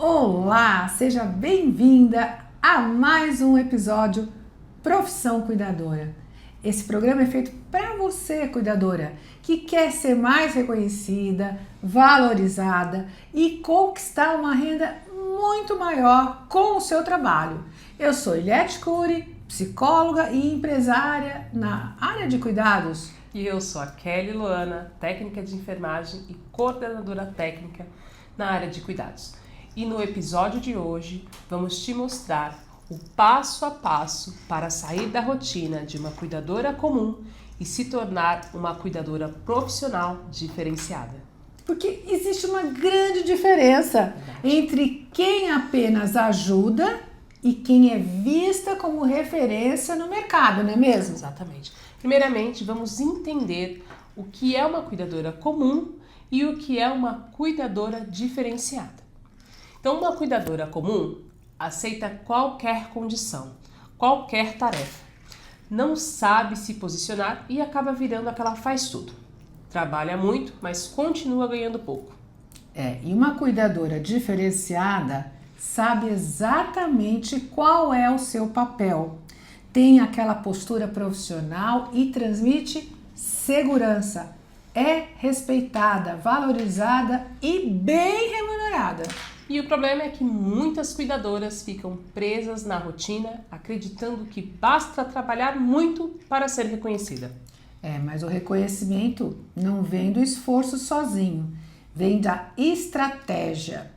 Olá, seja bem-vinda a mais um episódio Profissão Cuidadora. Esse programa é feito para você, cuidadora, que quer ser mais reconhecida, valorizada e conquistar uma renda muito maior com o seu trabalho. Eu sou Eliette Cury, psicóloga e empresária na área de cuidados. E eu sou a Kelly Luana, técnica de enfermagem e coordenadora técnica na área de cuidados. E no episódio de hoje vamos te mostrar o passo a passo para sair da rotina de uma cuidadora comum e se tornar uma cuidadora profissional diferenciada. Porque existe uma grande diferença entre quem apenas ajuda e quem é vista como referência no mercado, não é mesmo? Exatamente. Primeiramente, vamos entender o que é uma cuidadora comum e o que é uma cuidadora diferenciada. Então, uma cuidadora comum aceita qualquer condição, qualquer tarefa, não sabe se posicionar e acaba virando aquela faz tudo. Trabalha muito, mas continua ganhando pouco. E uma cuidadora diferenciada sabe exatamente qual é o seu papel, tem aquela postura profissional e transmite segurança, é respeitada, valorizada e bem remunerada. E o problema é que muitas cuidadoras ficam presas na rotina, acreditando que basta trabalhar muito para ser reconhecida. Mas o reconhecimento não vem do esforço sozinho, vem da estratégia.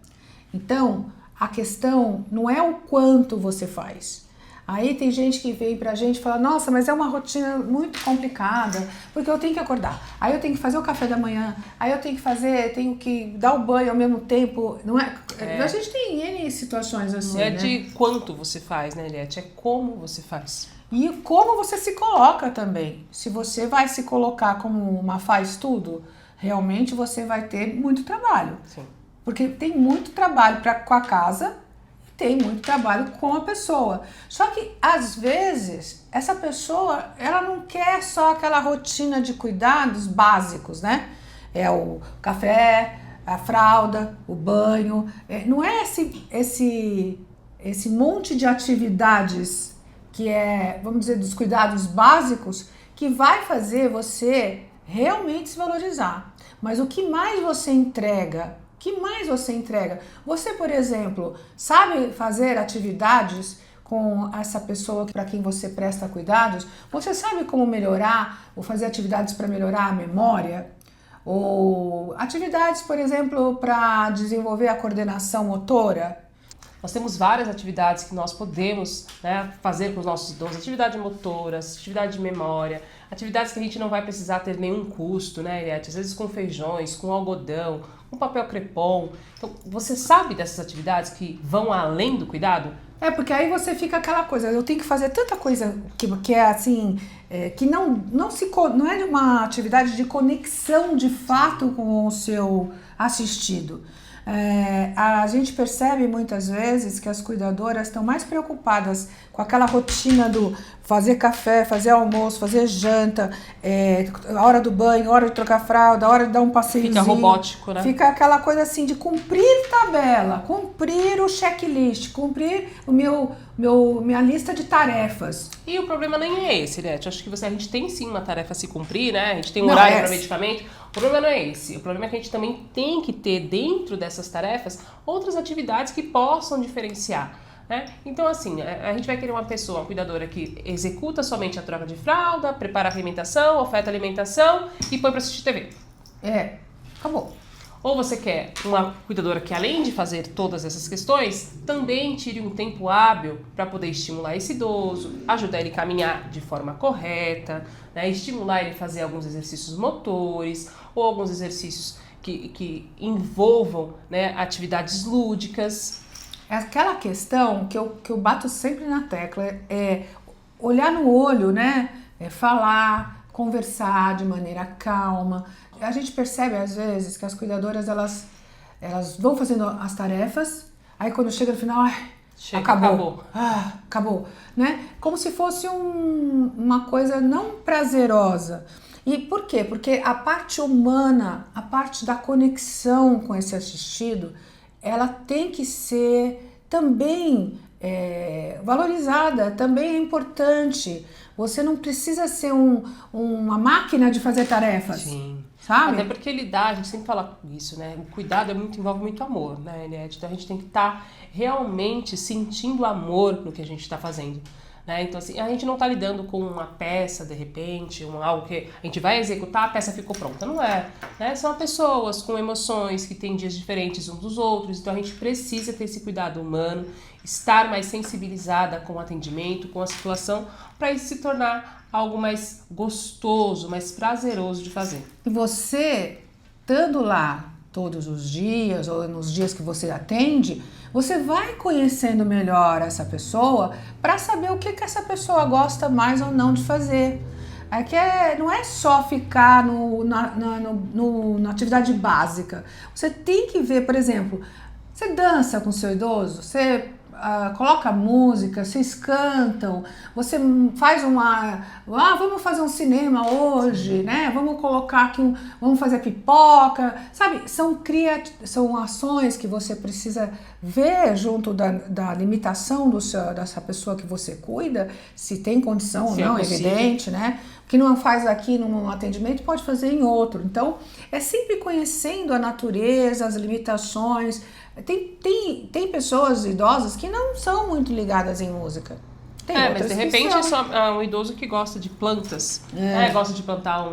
Então, a questão não é o quanto você faz. Aí tem gente que vem pra gente e fala, nossa, mas é uma rotina muito complicada, porque eu tenho que acordar, aí eu tenho que fazer o café da manhã, aí eu tenho que dar o banho ao mesmo tempo, não é? A gente tem N situações assim, Não é né? de quanto você faz, né, Eliette? É como você faz. E como você se coloca também. Se você vai se colocar como uma faz tudo, realmente você vai ter muito trabalho. Sim. Porque tem muito trabalho com a casa, tem muito trabalho com a pessoa. Só que, às vezes, essa pessoa, ela não quer só aquela rotina de cuidados básicos, né? É o café, a fralda, o banho. Não é esse monte de atividades que é, vamos dizer, dos cuidados básicos, que vai fazer você realmente se valorizar. Mas o que mais você entrega? Você, por exemplo, sabe fazer atividades com essa pessoa para quem você presta cuidados? Você sabe como melhorar ou fazer atividades para melhorar a memória? Ou atividades, por exemplo, para desenvolver a coordenação motora? Nós temos várias atividades que nós podemos, né, fazer com os nossos idosos, atividade motora, atividade de memória, atividades que a gente não vai precisar ter nenhum custo, né, Eliette? Às vezes com feijões, com algodão, com papel crepom. Então, você sabe dessas atividades que vão além do cuidado? Porque aí você fica aquela coisa, eu tenho que fazer tanta coisa que é assim, que não é uma atividade de conexão de fato com o seu assistido. A gente percebe muitas vezes que as cuidadoras estão mais preocupadas com aquela rotina do fazer café, fazer almoço, fazer janta, a hora do banho, a hora de trocar fralda, a hora de dar um passeiozinho. Fica robótico, né? Fica aquela coisa assim de cumprir tabela, cumprir o checklist, cumprir minha lista de tarefas. E o problema nem é esse, né? Acho que a gente tem sim uma tarefa a se cumprir, né? A gente tem um horário para medicamento. O problema não é esse. O problema é que a gente também tem que ter dentro dessas tarefas outras atividades que possam diferenciar, né? Então, assim, a gente vai querer uma pessoa, uma cuidadora que executa somente a troca de fralda, prepara a alimentação, oferta alimentação e põe para assistir TV. Acabou. Ou você quer uma cuidadora que, além de fazer todas essas questões, também tire um tempo hábil para poder estimular esse idoso, ajudar ele a caminhar de forma correta, né? Estimular ele a fazer alguns exercícios motores ou alguns exercícios que envolvam, né, atividades lúdicas. É aquela questão que eu bato sempre na tecla, olhar no olho, né? Falar, conversar de maneira calma. A gente percebe às vezes que as cuidadoras elas vão fazendo as tarefas, aí quando chega no final, acabou. Acabou, né? Como se fosse uma coisa não prazerosa. E por quê? Porque a parte humana, a parte da conexão com esse assistido, ela tem que ser também valorizada, também é importante. Você não precisa ser uma máquina de fazer tarefas. Sim. Sabe? Até porque lidar, a gente sempre fala isso, né? O cuidado envolve muito amor, né, Eliette? Então a gente tem que estar realmente sentindo amor no que a gente está fazendo. Né? Então, assim, a gente não está lidando com uma peça, de repente, algo que a gente vai executar, a peça ficou pronta. Não é. Né? São pessoas com emoções, que têm dias diferentes uns dos outros. Então, a gente precisa ter esse cuidado humano, estar mais sensibilizada com o atendimento, com a situação, para isso se tornar algo mais gostoso, mais prazeroso de fazer. E você, estando lá todos os dias, ou nos dias que você atende, você vai conhecendo melhor essa pessoa para saber o que essa pessoa gosta mais ou não de fazer. Não é só ficar na atividade básica. Você tem que ver, por exemplo, você dança com seu idoso, você coloca música, vocês cantam, você faz vamos fazer um cinema hoje, né? Vamos colocar aqui vamos fazer pipoca, sabe? São ações que você precisa ver junto da limitação dessa pessoa que você cuida, se tem condição ou não, evidente, né? O que não faz aqui num atendimento pode fazer em outro. Então, é sempre conhecendo a natureza, as limitações. Tem pessoas idosas que não são muito ligadas em música. Mas de repente é só um idoso que gosta de plantas, né? Gosta de plantar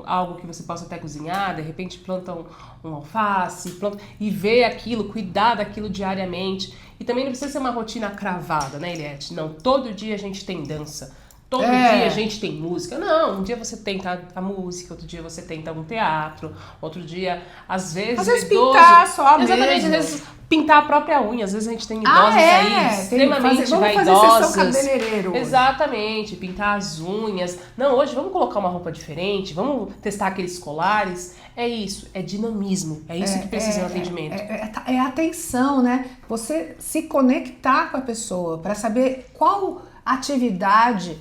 algo que você possa até cozinhar, de repente planta um alface, e vê aquilo, cuidar daquilo diariamente. E também não precisa ser uma rotina cravada, né, Eliette? Não, todo dia a gente tem dança. Todo dia a gente tem música. Não, um dia você tenta a música, outro dia você tenta um teatro, outro dia, às vezes idoso, pintar só exatamente, mesmo. Às vezes pintar a própria unha. Às vezes a gente tem idosos aí extremamente vamos vaidosas. Fazer sessão cabeleireiro hoje. Exatamente, pintar as unhas. Não, hoje vamos colocar uma roupa diferente, vamos testar aqueles colares. É isso, é dinamismo. É isso que precisa no atendimento. É atenção, né? Você se conectar com a pessoa para saber qual atividade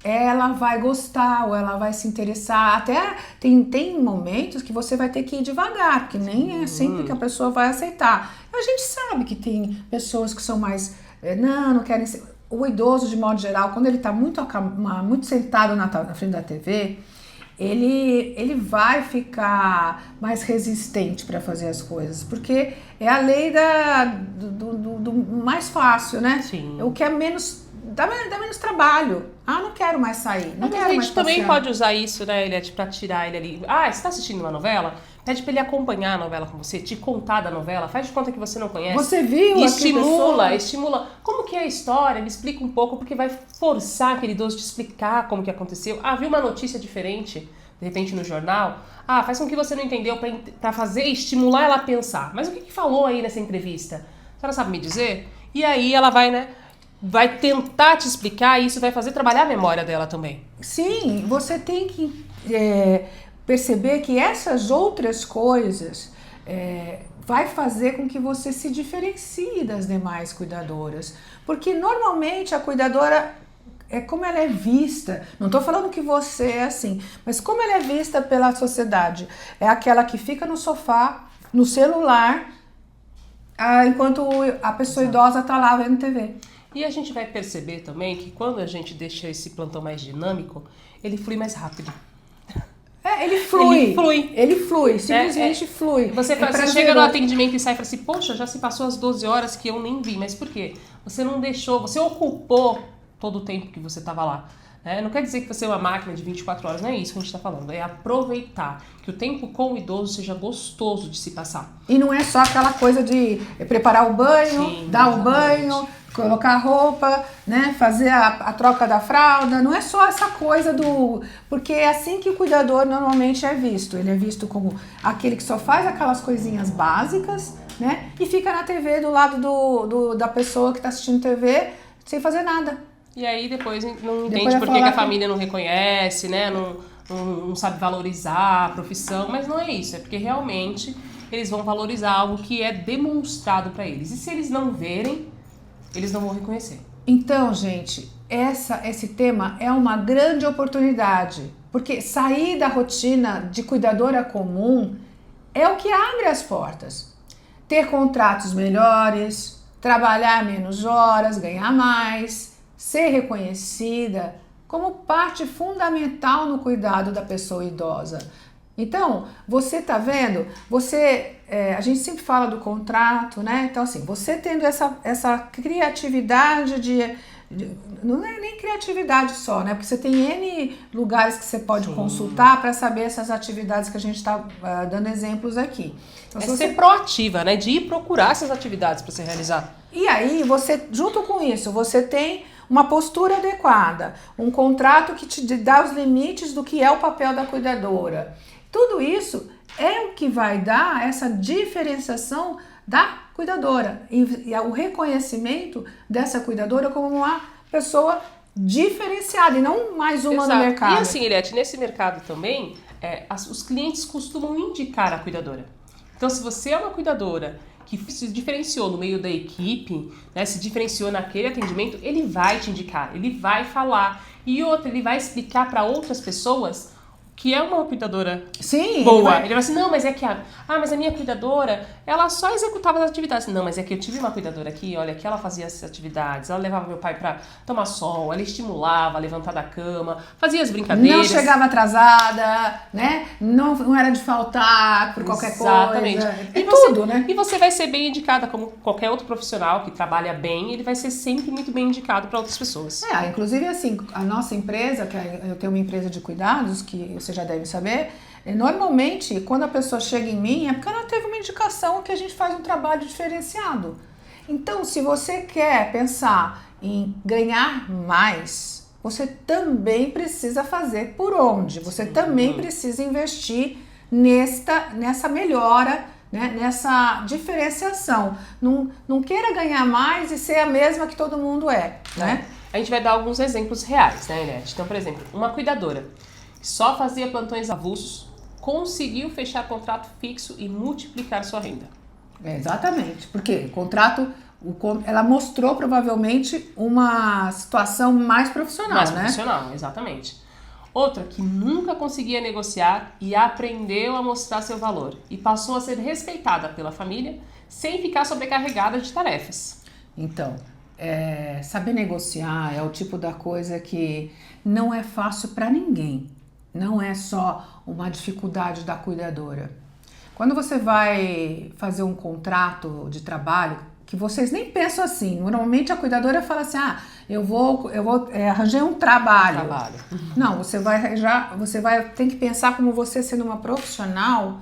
ela vai gostar ou ela vai se interessar. Até tem momentos que você vai ter que ir devagar, porque nem é sempre que a pessoa vai aceitar. A gente sabe que tem pessoas que são mais não querem ser. O idoso, de modo geral, quando ele está muito sentado na frente da TV, ele vai ficar mais resistente para fazer as coisas, porque é a lei do mais fácil, né? Sim. O que é menos dá menos trabalho. Não quero mais sair. Não quero mais passear. A gente também pode usar isso, né, Eliette, pra tirar ele ali. Você tá assistindo uma novela? Pede pra ele acompanhar a novela com você, te contar da novela, faz de conta que você não conhece. Você viu? E estimula. Como que é a história? Me explica um pouco, porque vai forçar aquele idoso de explicar como que aconteceu. Viu uma notícia diferente, de repente no jornal? Faz com que você não entendeu pra fazer, estimular ela a pensar. Mas o que falou aí nessa entrevista? A senhora sabe me dizer? E aí ela vai, né? Vai tentar te explicar e isso vai fazer trabalhar a memória dela também. Sim, você tem que perceber que essas outras coisas vai fazer com que você se diferencie das demais cuidadoras. Porque normalmente a cuidadora, como ela é vista, não estou falando que você é assim, mas como ela é vista pela sociedade, é aquela que fica no sofá, no celular, enquanto a pessoa idosa está lá vendo TV. E a gente vai perceber também que quando a gente deixa esse plantão mais dinâmico, ele flui mais rápido. Ele flui, simplesmente flui. Você chega no atendimento e sai e fala assim, poxa, já se passou as 12 horas que eu nem vi. Mas por quê? Você não deixou, você ocupou todo o tempo que você estava lá. Não quer dizer que você é uma máquina de 24 horas, não é isso que a gente está falando. É aproveitar que o tempo com o idoso seja gostoso de se passar. E não é só aquela coisa de preparar o banho, dar o banho, colocar a roupa, né, fazer a troca da fralda. Não é só essa coisa porque é assim que o cuidador normalmente é visto. Ele é visto como aquele que só faz aquelas coisinhas básicas, né, e fica na TV do lado da pessoa que está assistindo TV sem fazer nada. E aí depois não entende por que a família não reconhece, né? Não sabe valorizar a profissão, mas não é isso, é porque realmente eles vão valorizar algo que é demonstrado para eles. E se eles não verem, eles não vão reconhecer. Então, gente, esse tema é uma grande oportunidade, porque sair da rotina de cuidadora comum é o que abre as portas. ter contratos melhores, trabalhar menos horas, ganhar mais, ser reconhecida como parte fundamental no cuidado da pessoa idosa. Então, você tá vendo? A gente sempre fala do contrato, né? Então, assim, você tendo essa criatividade não é nem criatividade só, né? Porque você tem N lugares que você pode consultar para saber essas atividades que a gente está dando exemplos aqui. Então, ser proativa, né? De ir procurar essas atividades para se realizar. E aí, junto com isso, você tem uma postura adequada, um contrato que te dá os limites do que é o papel da cuidadora. Tudo isso é o que vai dar essa diferenciação da cuidadora e o reconhecimento dessa cuidadora como uma pessoa diferenciada e não mais uma no mercado. E assim, Eliette, nesse mercado também, os clientes costumam indicar a cuidadora. Então, se você é uma cuidadora que se diferenciou no meio da equipe, né, se diferenciou naquele atendimento, ele vai te indicar, ele vai falar. E outra, ele vai explicar para outras pessoas que é uma cuidadora boa. Ele vai assim, não, mas é que mas a minha cuidadora, ela só executava as atividades. Não, mas é que eu tive uma cuidadora aqui, olha, que ela fazia essas atividades, ela levava meu pai pra tomar sol, ela estimulava a levantar da cama, fazia as brincadeiras. Não chegava atrasada, né? Não era de faltar por qualquer coisa. Exatamente. Tudo, né? E você vai ser bem indicada, como qualquer outro profissional que trabalha bem, ele vai ser sempre muito bem indicado para outras pessoas. Inclusive assim, a nossa empresa, eu tenho uma empresa de cuidados, que você já deve saber, normalmente quando a pessoa chega em mim é porque ela teve uma indicação que a gente faz um trabalho diferenciado. Então, se você quer pensar em ganhar mais, você também precisa fazer por onde? Você também precisa investir nessa melhora, né? Nessa diferenciação. Não queira ganhar mais e ser a mesma que todo mundo né? A gente vai dar alguns exemplos reais, né, Eliette? Então, por exemplo, uma cuidadora que só fazia plantões avulsos, conseguiu fechar contrato fixo e multiplicar sua renda. Exatamente, porque o contrato, ela mostrou provavelmente uma situação mais profissional, mais profissional, exatamente. Outra que nunca conseguia negociar e aprendeu a mostrar seu valor e passou a ser respeitada pela família sem ficar sobrecarregada de tarefas. Então, saber negociar é o tipo da coisa que não é fácil para ninguém. Não é só uma dificuldade da cuidadora. Quando você vai fazer um contrato de trabalho, que vocês nem pensam assim, normalmente a cuidadora fala assim, eu vou arranjar um trabalho. Não, você vai ter que pensar como você sendo uma profissional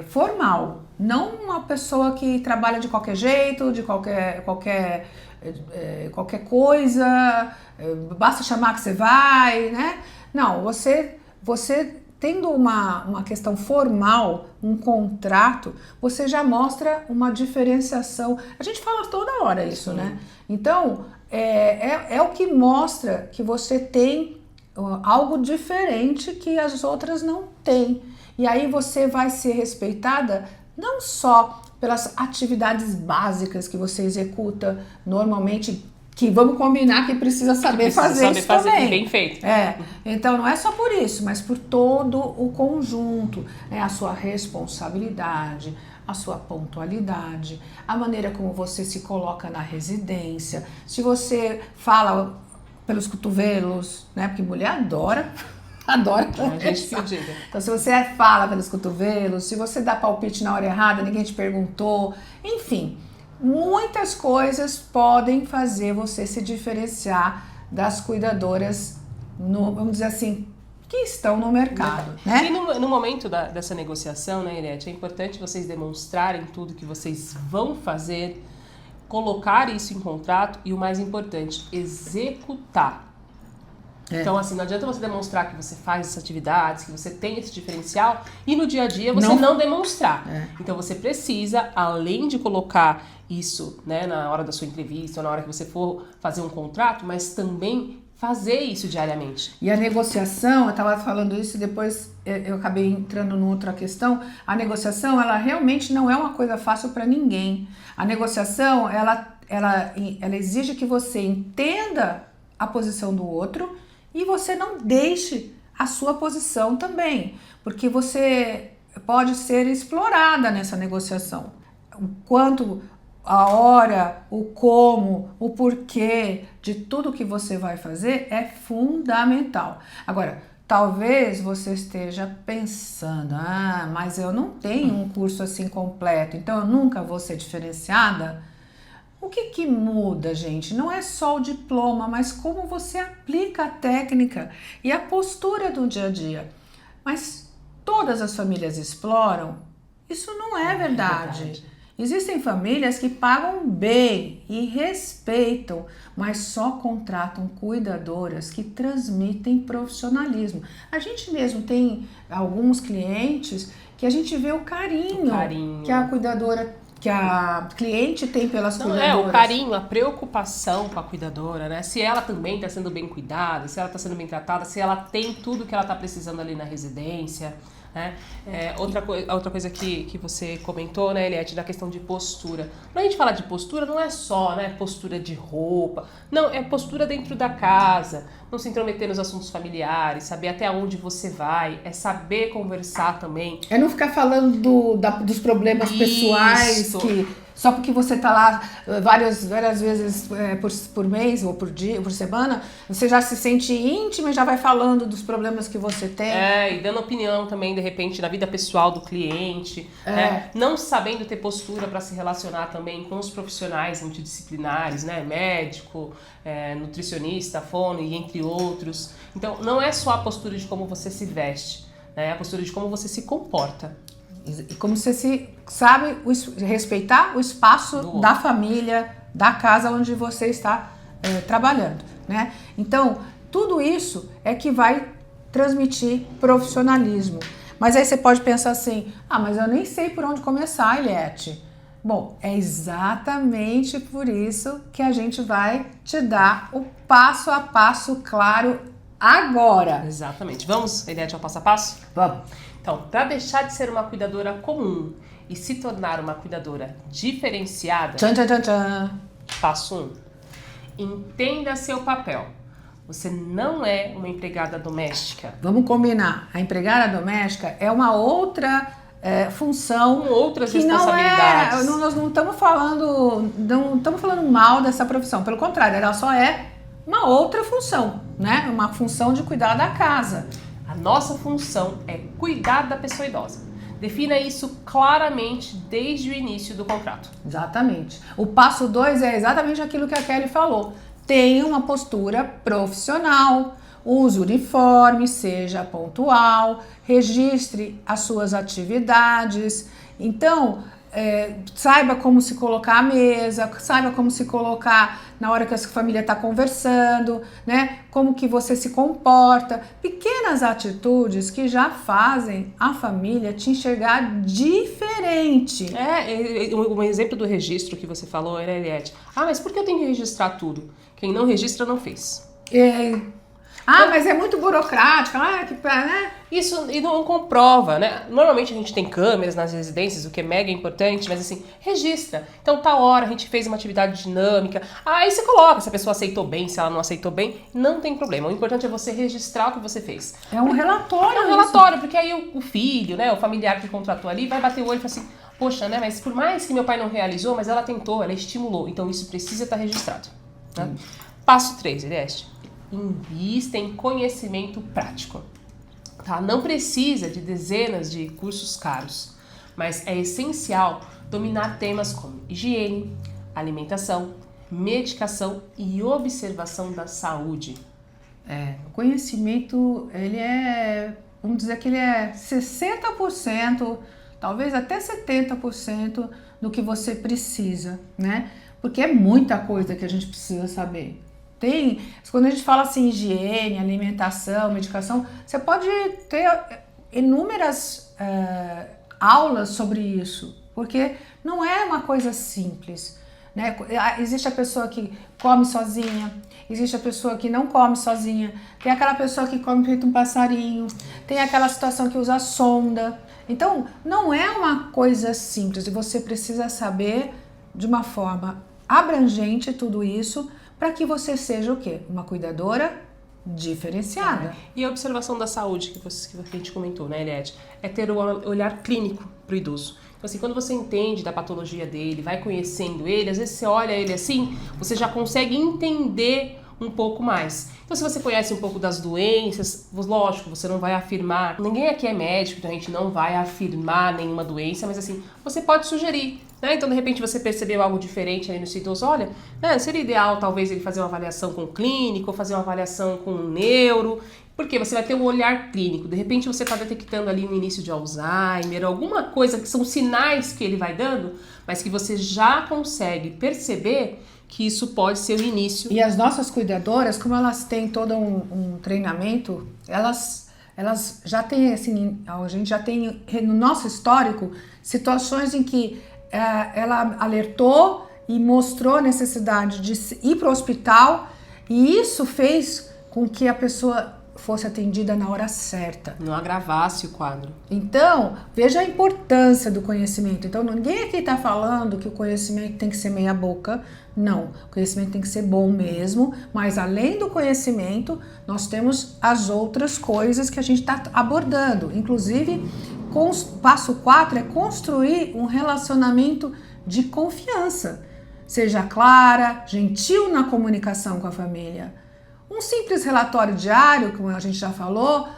formal, não uma pessoa que trabalha de qualquer jeito, de qualquer coisa, basta chamar que você vai, né? Não, você tendo uma questão formal, um contrato, você já mostra uma diferenciação. A gente fala toda hora isso, né? Então, é o que mostra que você tem algo diferente que as outras não têm. E aí você vai ser respeitada não só pelas atividades básicas que você executa normalmente, que vamos combinar que precisa saber fazer isso também. Bem feito. Então não é só por isso, mas por todo o conjunto, né? A sua responsabilidade, a sua pontualidade, a maneira como você se coloca na residência, se você fala pelos cotovelos, né? Porque mulher adora conversar. Então, se você fala pelos cotovelos, se você dá palpite na hora errada, ninguém te perguntou, enfim, muitas coisas podem fazer você se diferenciar das cuidadoras, vamos dizer assim, que estão no mercado, né? E no momento dessa negociação, né, Eliette, é importante vocês demonstrarem tudo que vocês vão fazer, colocar isso em contrato e, o mais importante, executar. Então, assim, não adianta você demonstrar que você faz essas atividades, que você tem esse diferencial e no dia a dia você não demonstrar. Então, você precisa, além de colocar isso, né, na hora da sua entrevista ou na hora que você for fazer um contrato, mas também fazer isso diariamente. E a negociação, eu estava falando isso e depois eu acabei entrando numa outra questão. A negociação, ela realmente não é uma coisa fácil para ninguém. A negociação, ela exige que você entenda a posição do outro e você não deixe a sua posição também, porque você pode ser explorada nessa negociação. O quanto, a hora, o como, o porquê de tudo que você vai fazer é fundamental. Agora, talvez você esteja pensando, mas eu não tenho um curso assim completo, então eu nunca vou ser diferenciada. O que muda, gente? Não é só o diploma, mas como você aplica a técnica e a postura do dia a dia. Mas todas as famílias exploram? Isso não é verdade. Existem famílias que pagam bem e respeitam, mas só contratam cuidadoras que transmitem profissionalismo. A gente mesmo tem alguns clientes que a gente vê o carinho. Que a cuidadora, que a cliente tem pelas cuidadoras. O carinho, a preocupação com a cuidadora, né? Se ela também está sendo bem cuidada, se ela está sendo bem tratada, se ela tem tudo que ela está precisando ali na residência, né? Outra coisa que você comentou, né, Eliette, da questão de postura. Quando a gente fala de postura, não é só, né, postura de roupa, não, é postura dentro da casa, não se intrometer nos assuntos familiares, saber até onde você vai, é saber conversar também. É não ficar falando dos problemas pessoais que só porque você está lá várias vezes por mês ou por dia, por semana, você já se sente íntima e já vai falando dos problemas que você tem. E dando opinião também, de repente, na vida pessoal do cliente. Não sabendo ter postura para se relacionar também com os profissionais multidisciplinares, né? Médico, nutricionista, fono e entre outros. Então, não é só a postura de como você se veste, né? É a postura de como você se comporta. E como você se sabe respeitar o espaço da família, da casa onde você está trabalhando, né? Então, tudo isso é que vai transmitir profissionalismo. Mas aí você pode pensar assim, mas eu nem sei por onde começar, Eliette. Bom, é exatamente por isso que a gente vai te dar o passo a passo claro agora. Exatamente. Vamos, Eliette, ao passo a passo? Vamos. Então, para deixar de ser uma cuidadora comum e se tornar uma cuidadora diferenciada, passo 1. Entenda seu papel. Você não é uma empregada doméstica. Vamos combinar. A empregada doméstica é uma outra função. Com outras responsabilidades. Nós não estamos falando mal dessa profissão. Pelo contrário, ela só é uma outra função, né? Uma função de cuidar da casa. A nossa função é cuidar da pessoa idosa. Defina isso claramente desde o início do contrato. Exatamente. O passo 2 é exatamente aquilo que a Kelly falou. Tenha uma postura profissional, use uniforme, seja pontual, registre as suas atividades. Então, saiba como se colocar à mesa, saiba como se colocar na hora que a sua família está conversando, né? Como que você se comporta. Pequenas atitudes que já fazem a família te enxergar diferente. Um exemplo do registro que você falou, né, Eliette? Mas por que eu tenho que registrar tudo? Quem não registra não fez. Mas é muito burocrático, né? Isso e não comprova, né? Normalmente a gente tem câmeras nas residências, o que é mega importante, mas assim, registra. Então, tal hora a gente fez uma atividade dinâmica, aí você coloca se a pessoa aceitou bem, se ela não aceitou bem, não tem problema. O importante é você registrar o que você fez. É um relatório. É um relatório, porque aí o filho, né, o familiar que contratou ali, vai bater o olho e fala assim, poxa, né, mas por mais que meu pai não realizou, mas ela tentou, ela estimulou, então isso precisa estar registrado. Né? Passo 3, Eliette. Invista em conhecimento prático. Tá? Não precisa de dezenas de cursos caros, mas é essencial dominar temas como higiene, alimentação, medicação e observação da saúde. O conhecimento, vamos dizer que ele é 60%, talvez até 70% do que você precisa, né? Porque é muita coisa que a gente precisa saber. Quando a gente fala assim, higiene, alimentação, medicação, você pode ter inúmeras aulas sobre isso, porque não é uma coisa simples, né? Existe a pessoa que come sozinha, existe a pessoa que não come sozinha, tem aquela pessoa que come feito um passarinho, tem aquela situação que usa sonda. Então, não é uma coisa simples e você precisa saber de uma forma abrangente tudo isso, para que você seja o quê? Uma cuidadora diferenciada. E a observação da saúde que a gente comentou, né, Eliette? É ter o olhar clínico para o idoso. Então, assim, quando você entende da patologia dele, vai conhecendo ele, às vezes você olha ele assim, você já consegue entender um pouco mais. Então, se você conhece um pouco das doenças, lógico, você não vai afirmar, ninguém aqui é médico, então a gente não vai afirmar nenhuma doença, mas assim, você pode sugerir, né? Então, de repente, você percebeu algo diferente aí no seu idoso, olha, né, seria ideal talvez ele fazer uma avaliação com o clínico, ou fazer uma avaliação com o neuro, porque você vai ter um olhar clínico. De repente, você está detectando ali um início de Alzheimer, alguma coisa que são sinais que ele vai dando, mas que você já consegue perceber que isso pode ser o início. E as nossas cuidadoras, como elas têm todo um treinamento, elas já têm, assim, a gente já tem no nosso histórico situações em que ela alertou e mostrou a necessidade de ir para o hospital, e isso fez com que a pessoa fosse atendida na hora certa. Não agravasse o quadro. Então, veja a importância do conhecimento. Então, ninguém aqui está falando que o conhecimento tem que ser meia boca. Não, o conhecimento tem que ser bom mesmo, mas além do conhecimento, nós temos as outras coisas que a gente está abordando. Inclusive, passo 4 é construir um relacionamento de confiança. Seja clara, gentil na comunicação com a família. Um simples relatório diário, como a gente já falou,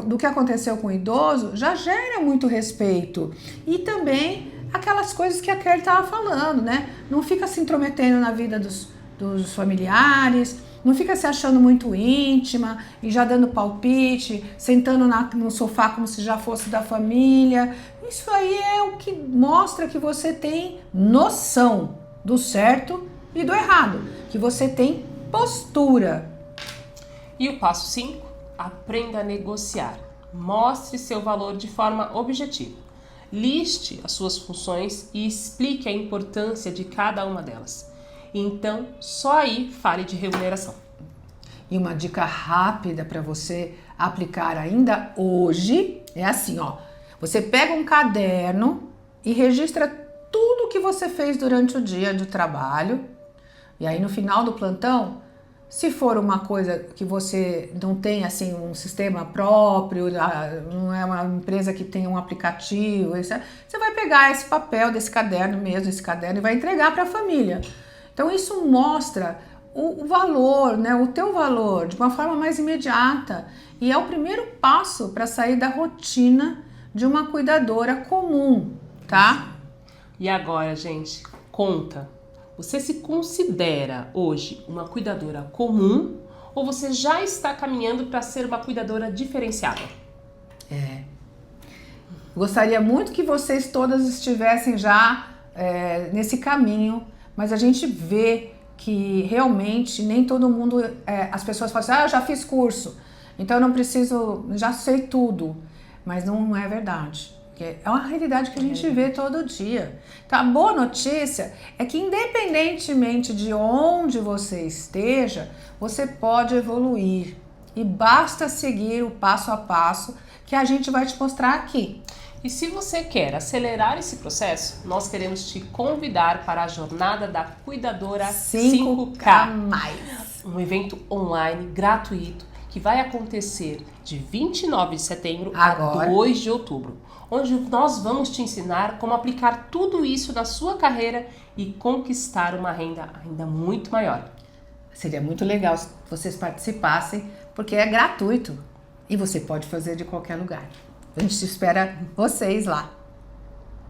do que aconteceu com o idoso, já gera muito respeito. E também aquelas coisas que a Kelly estava falando, né? Não fica se intrometendo na vida dos familiares, não fica se achando muito íntima e já dando palpite, sentando no sofá como se já fosse da família. Isso aí é o que mostra que você tem noção do certo e do errado, que você tem postura. E o passo 5, aprenda a negociar. Mostre seu valor de forma objetiva. Liste as suas funções e explique a importância de cada uma delas. Então, só aí fale de remuneração. E uma dica rápida para você aplicar ainda hoje é assim, ó. Você pega um caderno e registra tudo que você fez durante o dia de trabalho. E aí no final do plantão, se for uma coisa que você não tem assim um sistema próprio, não é uma empresa que tem um aplicativo, você vai pegar esse papel desse caderno mesmo, esse caderno, e vai entregar para a família. Então isso mostra o valor, né, o teu valor de uma forma mais imediata, e é o primeiro passo para sair da rotina de uma cuidadora comum, tá? E agora, gente, conta. Você se considera hoje uma cuidadora comum ou você já está caminhando para ser uma cuidadora diferenciada? Gostaria muito que vocês todas estivessem já nesse caminho, mas a gente vê que realmente nem todo mundo, as pessoas falam assim, eu já fiz curso, então eu não preciso, já sei tudo, mas não é verdade. É uma realidade que a gente vê todo dia. Então, a boa notícia é que independentemente de onde você esteja, você pode evoluir. E basta seguir o passo a passo que a gente vai te mostrar aqui. E se você quer acelerar esse processo, nós queremos te convidar para a jornada da Cuidadora 5K. Um evento online gratuito que vai acontecer de 29 de setembro a 2 de outubro. Onde nós vamos te ensinar como aplicar tudo isso na sua carreira e conquistar uma renda ainda muito maior. Seria muito legal se vocês participassem, porque é gratuito e você pode fazer de qualquer lugar. A gente espera vocês lá.